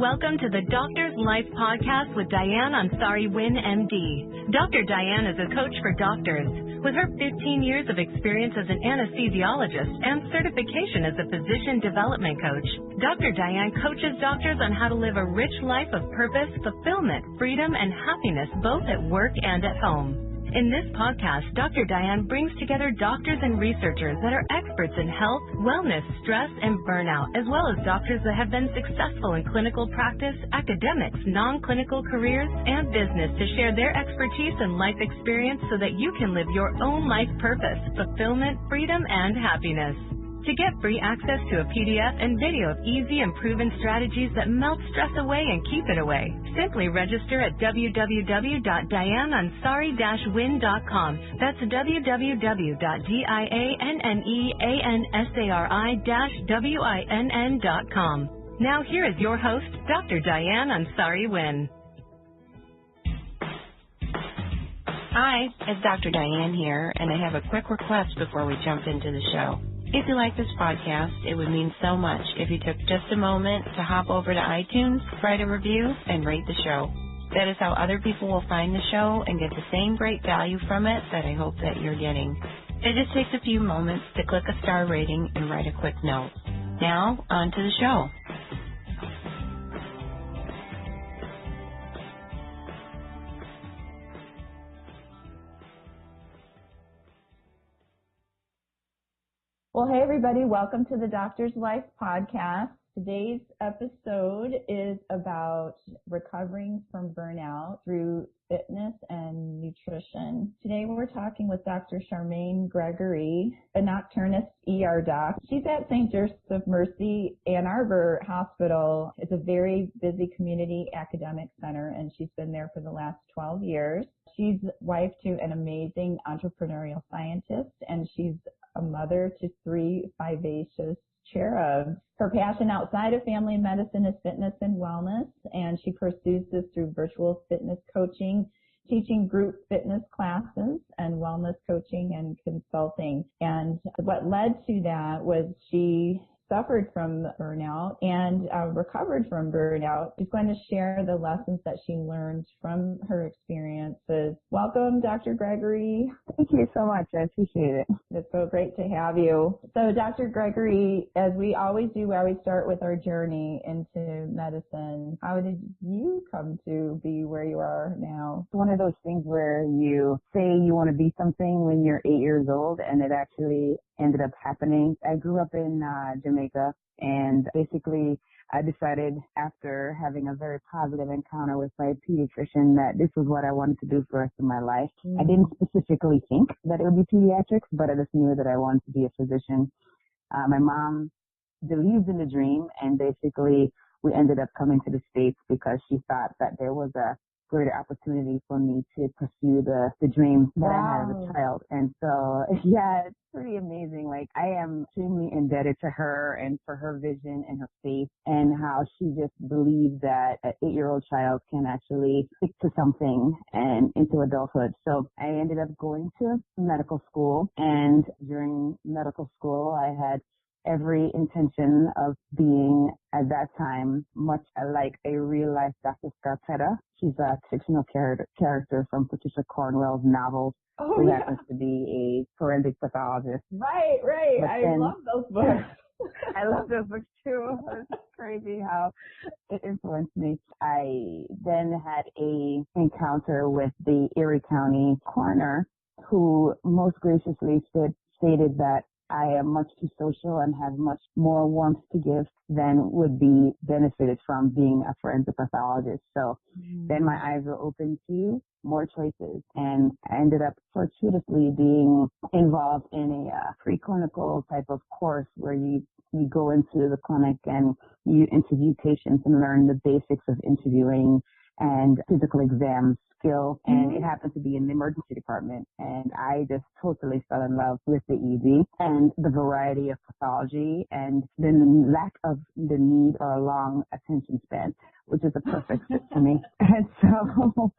Welcome to the Doctor's Life Podcast with Ansari-Winn and Dr. Dr. Diane is a coach for doctors. With her 15 years of experience as an anesthesiologist and certification as a physician development coach, Dr. Diane coaches doctors on how to live a rich life of purpose, fulfillment, freedom, and happiness both at work and at home. In this podcast, Dr. Diane brings together doctors and researchers that are experts in health, wellness, stress, and burnout, as well as doctors that have been successful in clinical practice, academics, non-clinical careers, and business to share their expertise and life experience so that you can live your own life purpose, fulfillment, freedom, and happiness. To get free access to a PDF and video of easy and proven strategies that melt stress away and keep it away, simply register at www.dianeansari-winn.com. That's www.dianeansari-winn.com. Now here is your host, Dr. Diane Ansari-Winn. Hi, it's Dr. Diane here, and I have a quick request before we jump into the show. If you like this podcast, it would mean so much if you took just a moment to hop over to iTunes, write a review, and rate the show. That is how other people will find the show and get the same great value from it that I hope that you're getting. It just takes a few moments to click a star rating and write a quick note. Now, on to the show. Well, hey, everybody. Welcome to the Doctor's Life Podcast. Today's episode is about recovering from burnout through fitness and nutrition. Today, we're talking with Dr. Charmaine Gregory, a nocturnist ER doc. She's at St. Joseph Mercy Ann Arbor Hospital. It's a very busy community academic center, and she's been there for the last 12 years. She's wife to an amazing entrepreneurial scientist, and she's a mother to 3 vivacious cherubs. Her passion outside of family medicine is fitness and wellness, and she pursues this through virtual fitness coaching, teaching group fitness classes, and wellness coaching and consulting. And what led to that was she suffered from burnout and recovered from burnout. She's going to share the lessons that she learned from her experiences. Welcome, Dr. Gregory. Thank you so much. I appreciate it. It's so great to have you. So, Dr. Gregory, as we always do, we always start with our journey into medicine. How did you come to be where you are now? It's one of those things where you say you want to be something when you're 8 years old, and it actually ended up happening. I grew up in Jamaica, and basically I decided after having a very positive encounter with my pediatrician that this was what I wanted to do for the rest of my life. I didn't specifically think that it would be pediatrics, but I just knew that I wanted to be a physician. My mom believed in the dream, and basically we ended up coming to the States because she thought that there was a greater opportunity for me to pursue the dream that I had as a child. And so, yeah, it's pretty amazing. Like, I am extremely indebted to her and for her vision and her faith and how she just believed that an 8-year-old child can actually stick to something and into adulthood. So I ended up going to medical school, and during medical school, I had every intention of being, at that time, much like a real-life Dr. Scarpetta. She's a fictional character from Patricia Cornwell's novels, who happens to be a forensic pathologist. Right. I love those books. I love those books too. It's crazy how it influenced me. I then had a encounter with the Erie County coroner, who most graciously stated that I am much too social and have much more warmth to give than would be benefited from being a forensic pathologist. So then my eyes were open to more choices, and I ended up fortuitously being involved in a preclinical type of course where you go into the clinic and you interview patients and learn the basics of interviewing and physical exam skill, and it happened to be in the emergency department, and I just totally fell in love with the ED and the variety of pathology and the lack of the need or a long attention span, which is a perfect fit for me. And so,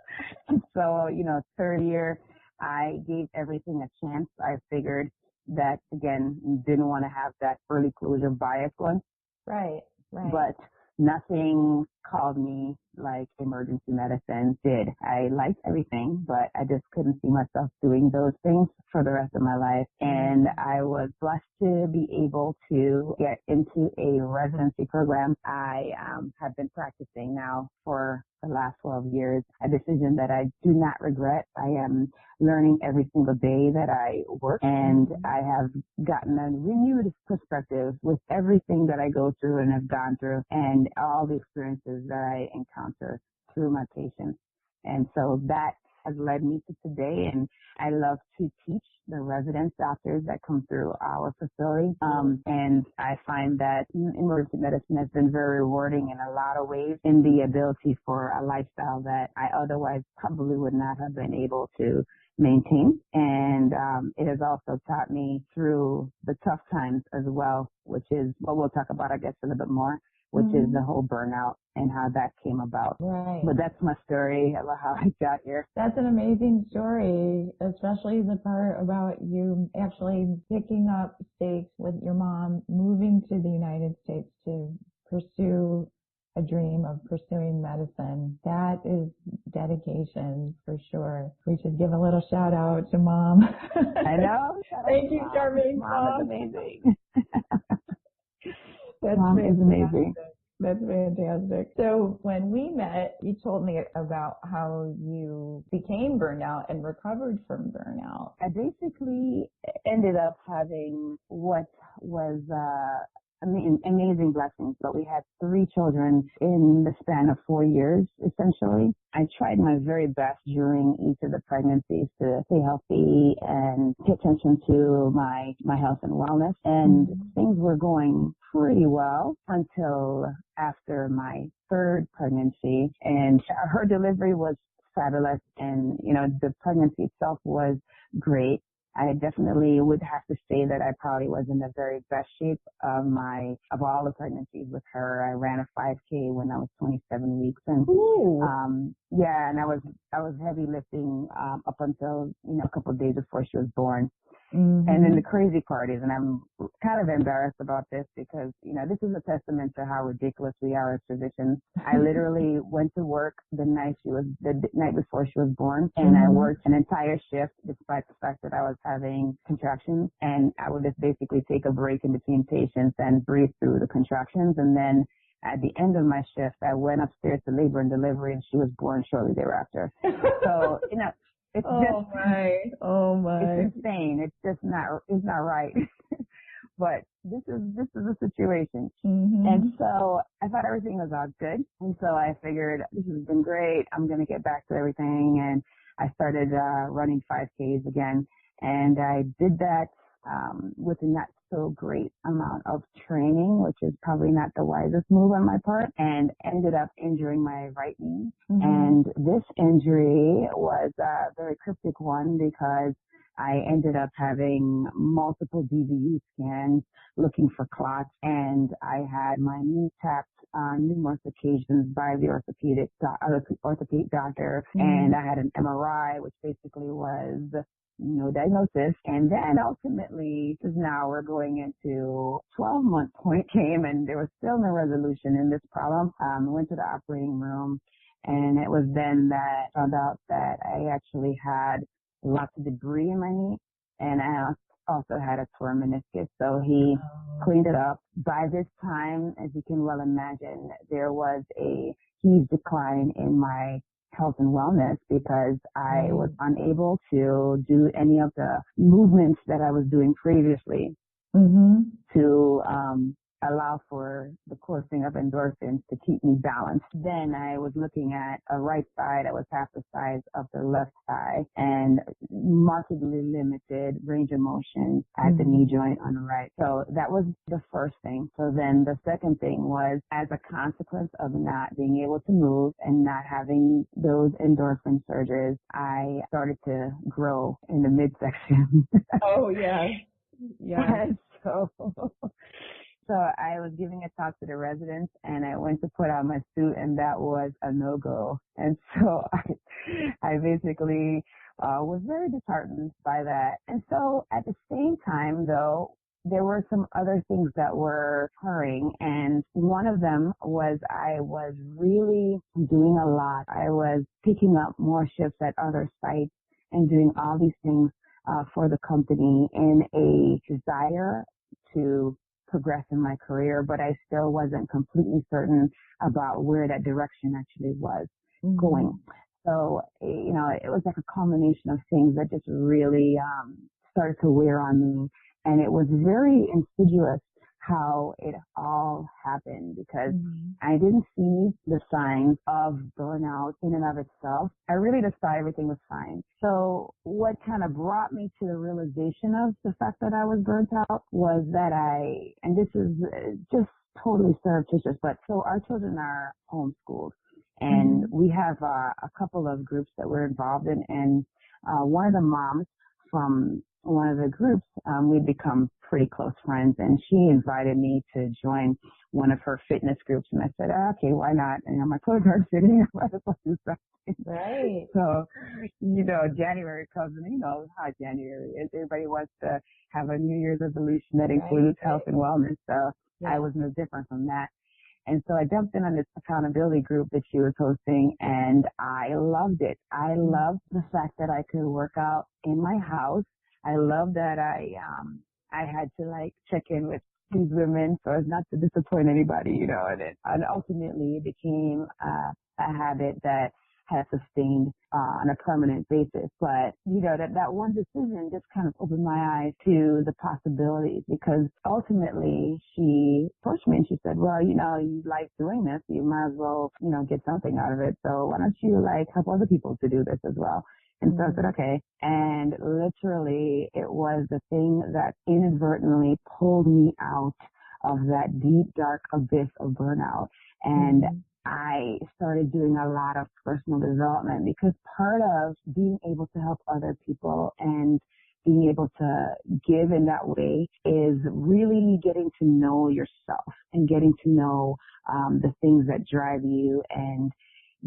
third year, I gave everything a chance. I figured that, again, didn't want to have that early closure bias going. Right. But nothing called me like emergency medicine did. I liked everything, but I just couldn't see myself doing those things for the rest of my life. And I was blessed to be able to get into a residency program. I have been practicing now for the last 12 years, a decision that I do not regret. I am learning every single day that I work, and I have gotten a renewed perspective with everything that I go through and have gone through and all the experiences that I encounter through my patients. And so that has led me to today, and I love to teach the resident doctors that come through our facility. And I find that emergency medicine has been very rewarding in a lot of ways in the ability for a lifestyle that I otherwise probably would not have been able to maintain. And it has also taught me through the tough times as well, which is what we'll talk about, I guess, a little bit more, which is the whole burnout and how that came about. Right. But that's my story about how I got here. That's an amazing story, especially the part about you actually picking up stakes with your mom, moving to the United States to pursue a dream of pursuing medicine. That is dedication for sure. We should give a little shout out to Mom. I know. Thank you, Charmaine. Mom is amazing. That's Mom is amazing. That's fantastic. So when we met, you told me about how you became burnout and recovered from burnout. I basically ended up having what was amazing blessings, but we had 3 children in the span of 4 years, essentially. I tried my very best during each of the pregnancies to stay healthy and pay attention to my health and wellness, and things were going pretty well until after my 3rd pregnancy, and her delivery was fabulous, and, the pregnancy itself was great. I definitely would have to say that I probably was in the very best shape of all the pregnancies with her. I ran a 5K when I was 27 weeks, and and I was heavy lifting up until a couple of days before she was born. And then the crazy part is, and I'm kind of embarrassed about this because, this is a testament to how ridiculous we are as physicians. I literally went to work the night before she was born, and I worked an entire shift despite the fact that I was having contractions, and I would just basically take a break in between patients and breathe through the contractions. And then at the end of my shift, I went upstairs to labor and delivery, and she was born shortly thereafter. So, it's Oh my. It's insane. It's not right. But this is the situation. And so I thought everything was all good. And so I figured this has been great. I'm going to get back to everything. And I started running 5Ks again. And I did that with a not so great amount of training, which is probably not the wisest move on my part, and ended up injuring my right knee. And this injury was a very cryptic one because I ended up having multiple DVU scans looking for clots, and I had my knee tapped on numerous occasions by the orthopedic doctor, and I had an MRI, which basically was no diagnosis. And then ultimately, because now we're going into 12-month point came, and there was still no resolution in this problem. I went to the operating room, and it was then that I found out that I actually had lots of debris in my knee, and I also had a torn meniscus. So he cleaned it up. By this time, as you can well imagine, there was a huge decline in my health and wellness because I was unable to do any of the movements that I was doing previously to allow for the coursing of endorphins to keep me balanced. Then I was looking at a right side that was half the size of the left thigh and markedly limited range of motion at the knee joint on the right. So that was the first thing. So then the second thing was, as a consequence of not being able to move and not having those endorphin surges, I started to grow in the midsection. Oh, yeah. Yeah. So I was giving a talk to the residents, and I went to put on my suit, and that was a no-go. And so I basically was very disheartened by that. And so at the same time, though, there were some other things that were occurring, and one of them was I was really doing a lot. I was picking up more shifts at other sites and doing all these things for the company in a desire to progress in my career, but I still wasn't completely certain about where that direction actually was going. So, you know, it was like a combination of things that just really started to wear on me. And it was very insidious how it all happened because I didn't see the signs of burnout in and of itself. I really just thought everything was fine. So what kind of brought me to the realization of the fact that I was burnt out was that and this is just totally surreptitious, but so our children are homeschooled and we have a couple of groups that we're involved in, and one of the moms from one of the groups, we'd become pretty close friends, and she invited me to join one of her fitness groups, and I said, okay, why not? And my clothes are fitting, I might as well do something. Right. So, you know, January comes, and you know how January is. Everybody wants to have a New Year's resolution that includes health and wellness, so I was no different from that. And so I jumped in on this accountability group that she was hosting, and I loved it. I loved the fact that I could work out in my house. I love that I had to like check in with these women so as not to disappoint anybody, you know, and ultimately it became a habit that has sustained on a permanent basis. But, you know, that one decision just kind of opened my eyes to the possibilities, because ultimately she pushed me and she said, well, you know, you like doing this, you might as well, you know, get something out of it. So why don't you like help other people to do this as well? And so I said, okay. And literally it was the thing that inadvertently pulled me out of that deep, dark abyss of burnout. And I started doing a lot of personal development, because part of being able to help other people and being able to give in that way is really getting to know yourself and getting to know the things that drive you, and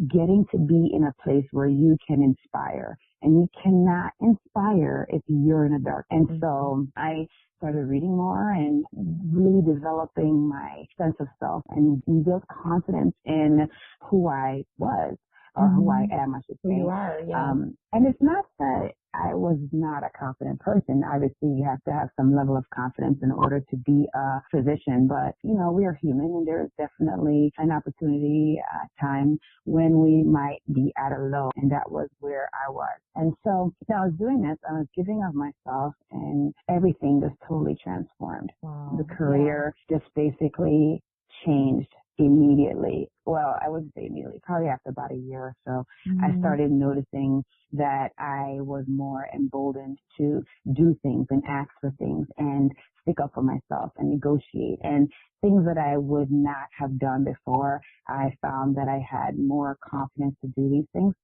getting to be in a place where you can inspire. And you cannot inspire if you're in the dark. And so I started reading more and really developing my sense of self and built confidence in who I was, or who I am, I should say. Who you are, yeah. And it's not that I was not a confident person. Obviously, you have to have some level of confidence in order to be a physician. But, you know, we are human, and there is definitely an opportunity, time when we might be at a low, and that was where I was. And so I was doing this, I was giving of myself, and everything just totally transformed. Wow. The career just basically changed immediately. Well, I wouldn't say immediately, probably after about a year or so. I started noticing that I was more emboldened to do things and ask for things and stick up for myself and negotiate, and things that I would not have done before. I found that I had more confidence to do these things.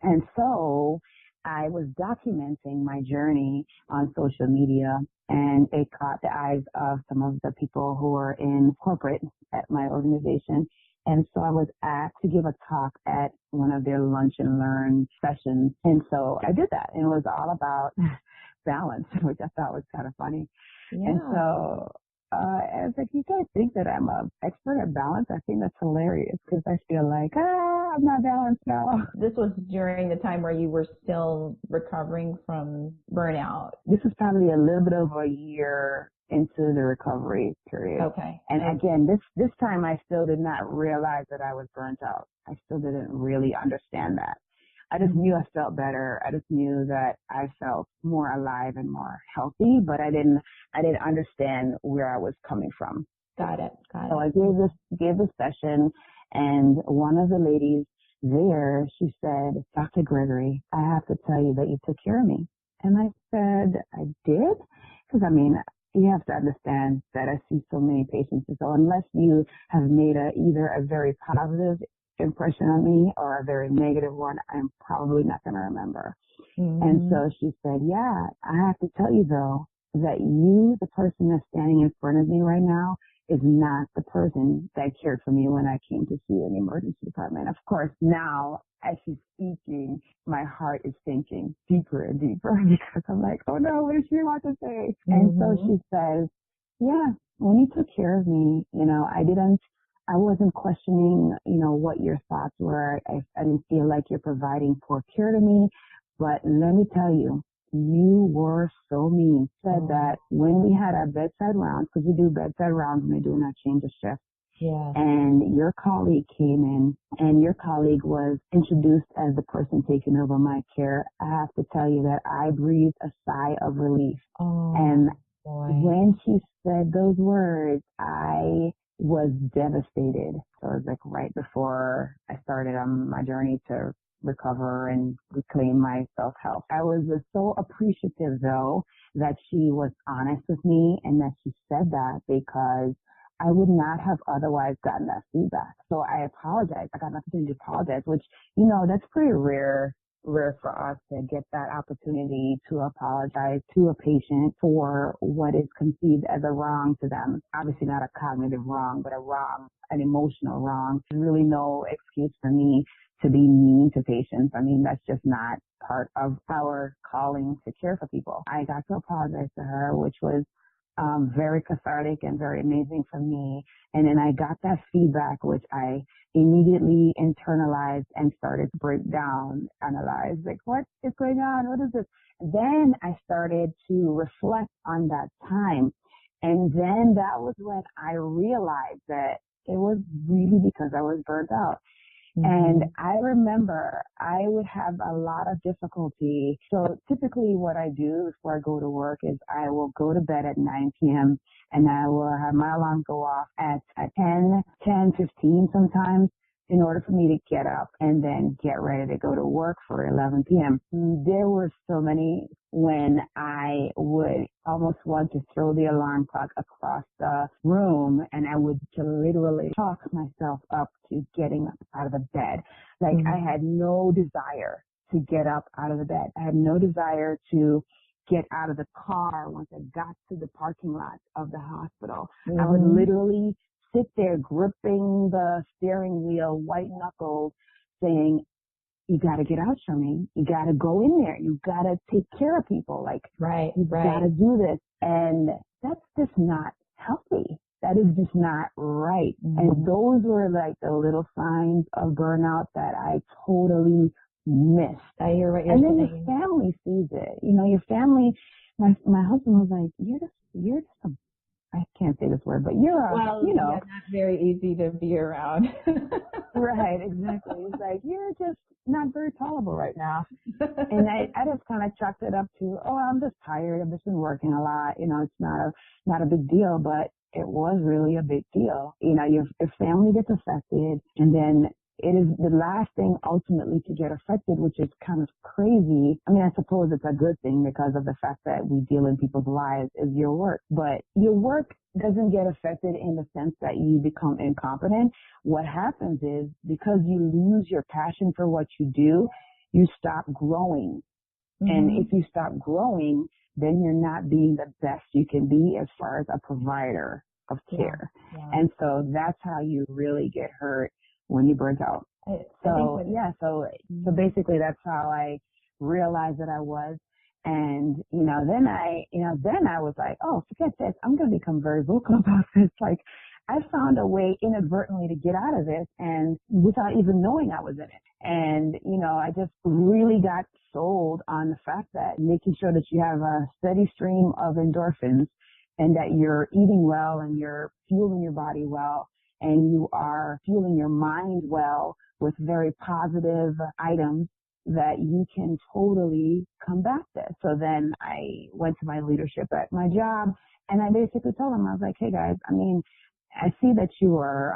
And so I was documenting my journey on social media, and it caught the eyes of some of the people who were in corporate at my organization. And so I was asked to give a talk at one of their lunch and learn sessions. And so I did that, and it was all about balance, which I thought was kind of funny. Yeah. And so I was like, you guys think that I'm an expert at balance? I think that's hilarious, because I feel like, I'm not balanced now. This was during the time where you were still recovering from burnout. This was probably a little bit over a year into the recovery period. Okay. And again, this time I still did not realize that I was burnt out. I still didn't really understand that. I just knew I felt better. I just knew that I felt more alive and more healthy, but I didn't understand where I was coming from. Got it. So I gave this session, and one of the ladies there, she said, Dr. Gregory, I have to tell you that you took care of me. And I said, I did? Because, I mean, you have to understand that I see so many patients. So unless you have made either a very positive impression on me or a very negative one, I'm probably not going to remember. And so she said, yeah, I have to tell you, though, that you, the person that's standing in front of me right now, is not the person that cared for me when I came to see an emergency department. Of course, now as she's speaking, my heart is sinking deeper and deeper because I'm like, oh no, what does she want to say? And so she says, yeah, when you took care of me, I wasn't questioning, what your thoughts were. I didn't feel like you're providing poor care to me. But let me tell you, you were so mean. Said that when we had our bedside rounds, because we do bedside rounds when we're doing our change of shift, and your colleague came in, and your colleague was introduced as the person taking over my care, I have to tell you that I breathed a sigh of relief. And when she said those words, I was devastated. So it was like right before I started on my journey to recover and reclaim my self-help. I was so appreciative, though, that she was honest with me and that she said that, because I would not have otherwise gotten that feedback. So I apologize. I got an opportunity to apologize, which, that's pretty rare for us to get that opportunity to apologize to a patient for what is conceived as a wrong to them. Obviously not a cognitive wrong, but a wrong, an emotional wrong. There's really no excuse for me to be mean to patients. I mean, that's just not part of our calling to care for people. I got to apologize to her, which was very cathartic and very amazing for me. And then I got that feedback, which I immediately internalized and started to break down, analyze, like, what is going on? What is this? Then I started to reflect on that time. And then that was when I realized that it was really because I was burnt out. And I remember I would have a lot of difficulty. So typically what I do before I go to work is I will go to bed at 9 p.m. and I will have my alarm go off at 10:15 sometimes, in order for me to get up and then get ready to go to work for 11 p.m. There were so many when I would almost want to throw the alarm clock across the room, and I would literally talk myself up to getting up out of the bed. Like I had no desire to get up out of the bed. I had no desire to get out of the car once I got to the parking lot of the hospital. I would literally sit there gripping the steering wheel, white knuckled, saying, you got to get out, Charmaine. You got to go in there. You got to take care of people. Like, you got to do this. And that's just not healthy. That is just not right. And those were like the little signs of burnout that I totally missed. I hear what you're saying. And then your family sees it. Your family, my husband was like, you're just a, I can't say this word, but you're not very easy to be around. Right, exactly. It's like, you're just not very tolerable right now. And I just kind of chalked it up to, I'm just tired. I've just been working a lot. It's not a big deal, but it was really a big deal. Your family gets affected, and then it is the last thing ultimately to get affected, which is kind of crazy. I mean, I suppose it's a good thing because of the fact that we deal in people's lives, is your work. But your work doesn't get affected in the sense that you become incompetent. What happens is, because you lose your passion for what you do, you stop growing. And if you stop growing, then you're not being the best you can be as far as a provider of care. And so that's how you really get hurt when you burnt out. So basically that's how I realized that I was. And, then I was like, oh, forget this. I'm going to become very vocal about this. Like, I found a way inadvertently to get out of this, and without even knowing I was in it. And, I just really got sold on the fact that making sure that you have a steady stream of endorphins, and that you're eating well, and you're fueling your body well, and you are fueling your mind well with very positive items, that you can totally combat this. So then I went to my leadership at my job, and I basically told them, I was like, hey guys, I see that you are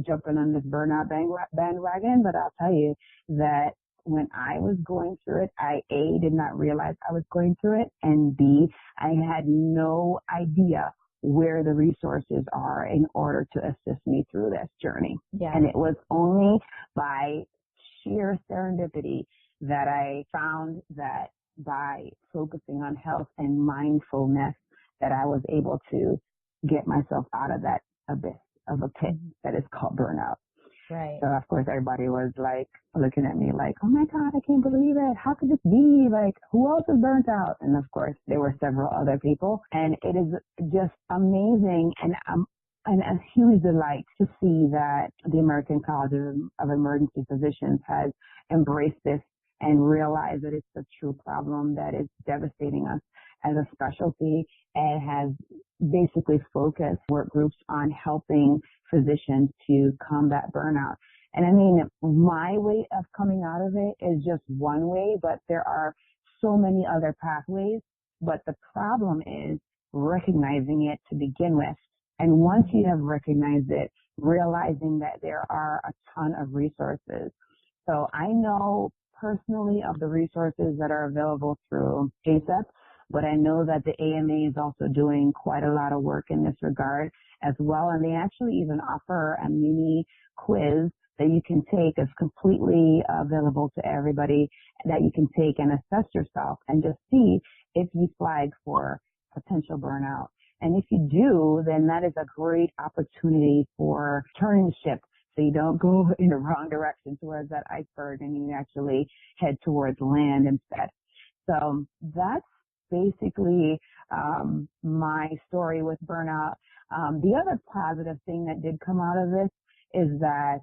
jumping on this burnout bandwagon, but I'll tell you that when I was going through it, I, A, did not realize I was going through it, and B, I had no idea where the resources are in order to assist me through this journey. And it was only by sheer serendipity that I found that by focusing on health and mindfulness, that I was able to get myself out of that abyss of a pit that is called burnout. Right. So of course everybody was like looking at me like, oh my God, I can't believe it. How could this be? Like, who else is burnt out? And of course there were several other people, and it is just amazing and a huge delight to see that the American College of Emergency Physicians has embraced this and realized that it's a true problem that is devastating us as a specialty, and has basically focused work groups on helping physicians to combat burnout. And I mean, my way of coming out of it is just one way, but there are so many other pathways. But the problem is recognizing it to begin with. And once you have recognized it, realizing that there are a ton of resources. So I know personally of the resources that are available through ACEP, but I know that the AMA is also doing quite a lot of work in this regard as well. And they actually even offer a mini quiz that you can take. It's completely available to everybody, that you can take and assess yourself and just see if you flag for potential burnout. And if you do, then that is a great opportunity for turning the ship, so you don't go in the wrong direction towards that iceberg and you actually head towards land instead. So that's basically my story with burnout. The other positive thing that did come out of this is that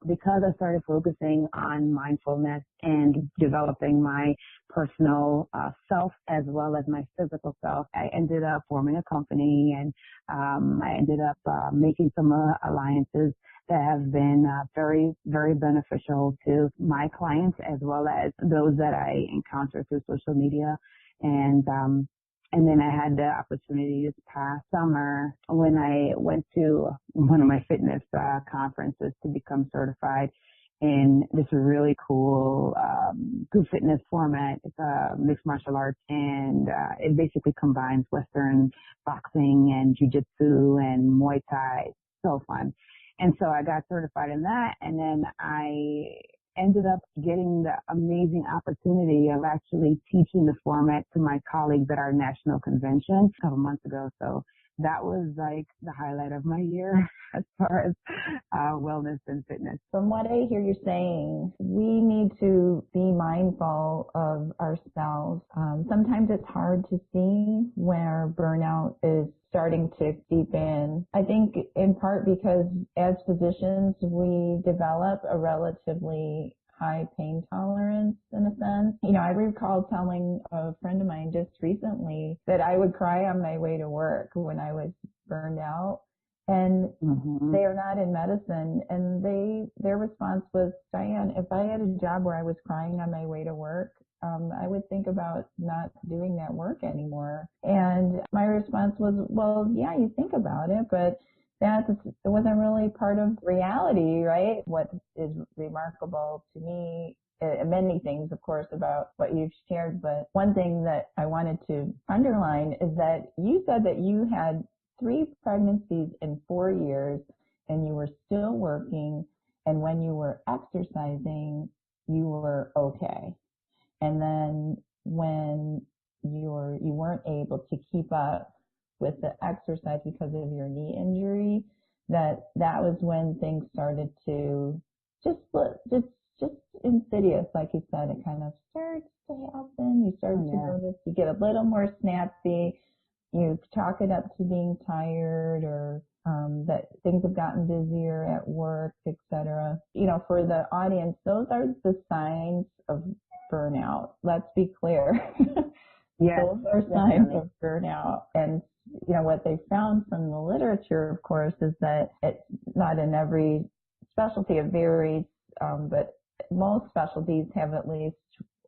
because I started focusing on mindfulness and developing my personal self as well as my physical self, I ended up forming a company, and I ended up making some alliances that have been very, very beneficial to my clients as well as those that I encounter through social media. And then I had the opportunity this past summer when I went to one of my fitness conferences to become certified in this really cool group fitness format. It's a mixed martial arts, and it basically combines Western boxing and jiu-jitsu and Muay Thai. So fun. And so I got certified in that, and then I ended up getting the amazing opportunity of actually teaching the format to my colleagues at our national convention a couple months ago. So that was like the highlight of my year as far as wellness and fitness. From what I hear you saying, we need to be mindful of ourselves. Sometimes it's hard to see where burnout is starting to seep in. I think in part because as physicians, we develop a relatively high pain tolerance in a sense. You know, I recall telling a friend of mine just recently that I would cry on my way to work when I was burned out. And they are not in medicine, and their response was, Diane, if I had a job where I was crying on my way to work, I would think about not doing that work anymore. And my response was, well, yeah, you think about it, but it wasn't really part of reality, right? What is remarkable to me, many things, of course, about what you've shared, but one thing that I wanted to underline is that you said that you had 3 pregnancies in 4 years, and you were still working, and when you were exercising, you were okay. And then when you weren't able to keep up with the exercise because of your knee injury, that was when things started to just insidious, like you said, it kind of starts to happen. You start to notice, you get a little more snappy, you chalk it up to being tired, or that things have gotten busier at work, etc. You know, for the audience, those are the signs of burnout. Let's be clear. Yes, those are signs of burnout. And, you know, what they found from the literature, of course, is that it's not in every specialty, it varies, but most specialties have at least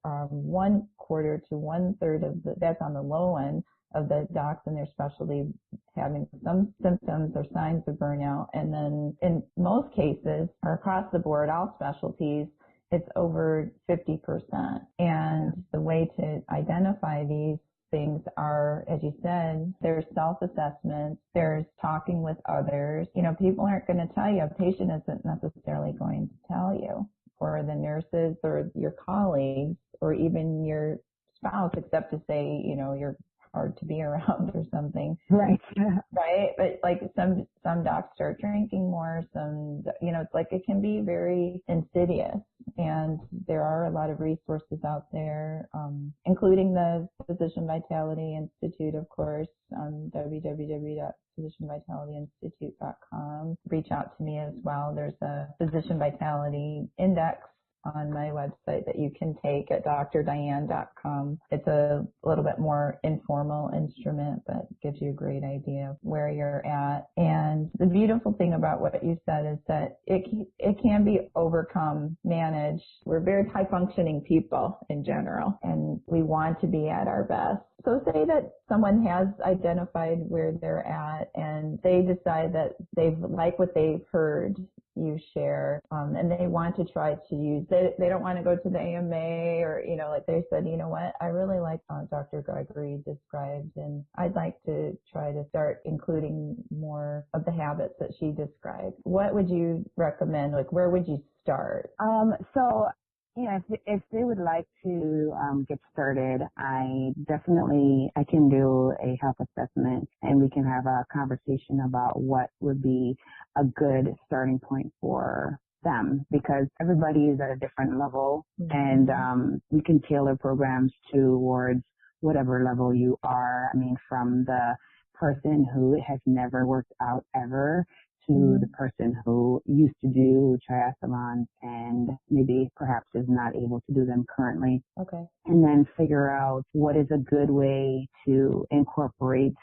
1/4 to 1/3 of that's on the low end of the docs in their specialty having some symptoms or signs of burnout. And then in most cases, or across the board, all specialties, it's over 50%. And the way to identify these things are, as you said, there's self-assessment, there's talking with others. You know, people aren't going to tell you, a patient isn't necessarily going to tell you, or the nurses or your colleagues or even your spouse, except to say, you know, your hard to be around or something. Right. Right. But like some docs start drinking more, it's like it can be very insidious. And there are a lot of resources out there, including the Physician Vitality Institute, of course, www.physicianvitalityinstitute.com. Reach out to me as well. There's a Physician Vitality Index on my website that you can take at drdiane.com. It's a little bit more informal instrument, but gives you a great idea of where you're at. And the beautiful thing about what you said is that it can be overcome, managed. We're very high functioning people in general, and we want to be at our best. So say that someone has identified where they're at and they decide that they like what they've heard you share, and they want to try to use it. They don't want to go to the AMA or, like they said, you know what, I really like how Dr. Gregory described, and I'd like to try to start including more of the habits that she described. What would you recommend? Like, where would you start? So if they would like to get started, I can do a health assessment and we can have a conversation about what would be a good starting point for them, because everybody is at a different level, and we can tailor programs towards whatever level you are. I mean, from the person who has never worked out ever to the person who used to do triathlons and maybe perhaps is not able to do them currently. Okay. And then figure out what is a good way to incorporate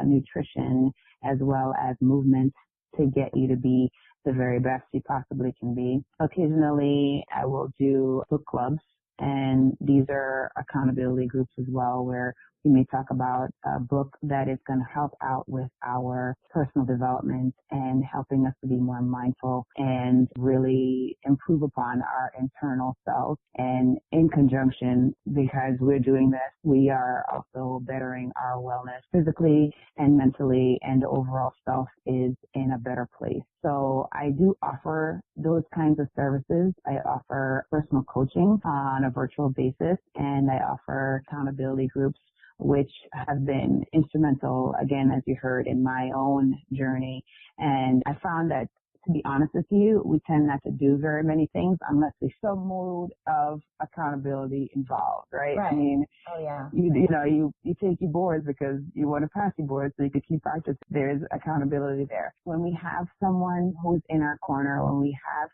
nutrition as well as movement to get you to be the very best you possibly can be. Occasionally, I will do book clubs, and these are accountability groups as well, where we may talk about a book that is going to help out with our personal development and helping us to be more mindful and really improve upon our internal self. And in conjunction, because we're doing this, we are also bettering our wellness physically and mentally, and the overall self is in a better place. So I do offer those kinds of services. I offer personal coaching on a virtual basis, and I offer accountability groups, which have been instrumental, again, as you heard, in my own journey. And I found that, to be honest with you, we tend not to do very many things unless there's some mode of accountability involved, right? Right. I mean, oh yeah, you take your boards because you want to pass your boards so you can keep practice. There's accountability there. When we have someone who's in our corner, when we have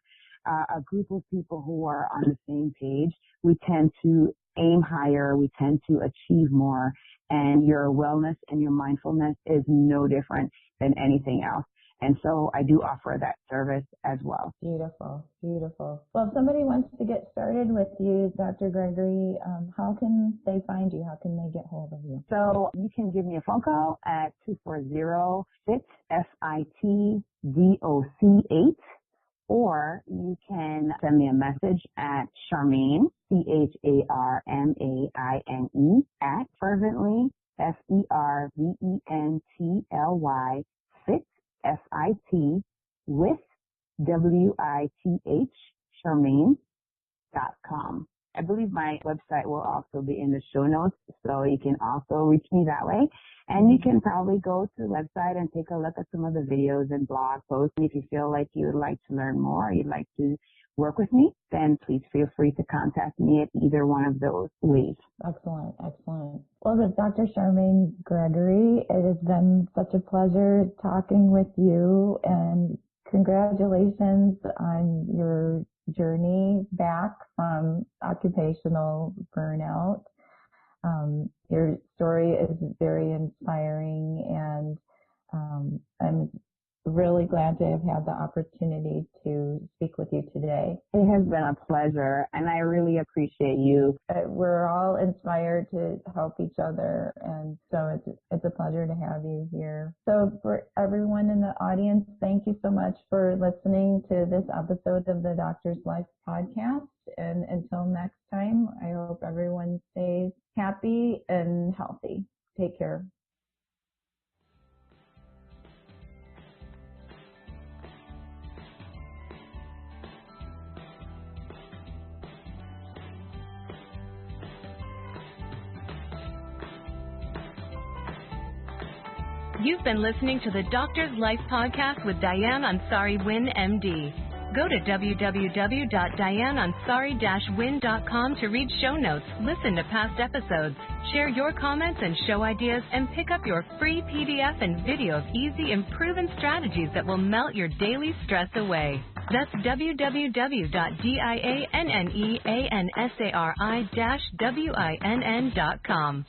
a group of people who are on the same page, we tend to aim higher, we tend to achieve more, and your wellness and your mindfulness is no different than anything else. And so I do offer that service as well. Beautiful, beautiful. Well, if somebody wants to get started with you, Dr. Gregory, how can they find you? How can they get hold of you? So you can give me a phone call at 240-FIT-DOC8, or you can send me a message at Charmaine, CHARMAINE, at fervently, FERVENTLY, fit, FIT, with, WITH, Charmaine.com. I believe my website will also be in the show notes, so you can also reach me that way. And you can probably go to the website and take a look at some of the videos and blog posts. And if you feel like you would like to learn more, you'd like to work with me, then please feel free to contact me at either one of those ways. Excellent, excellent. Well, Dr. Charmaine Gregory, it has been such a pleasure talking with you, and congratulations on your journey back from occupational burnout. Your story is very inspiring, and I'm really glad to have had the opportunity to speak with you today. It has been a pleasure, and I really appreciate you. We're all inspired to help each other, and so it's a pleasure to have you here. So for everyone in the audience, thank you so much for listening to this episode of the Doctor's Life podcast. And until next time, I hope everyone stays happy and healthy. Take care. You've been listening to the Doctor's Life Podcast with Diane Ansari-Winn, MD. Go to www.dianeansari-winn.com to read show notes, listen to past episodes, share your comments and show ideas, and pick up your free PDF and video of easy and proven strategies that will melt your daily stress away. That's www.dianeansari-winn.com.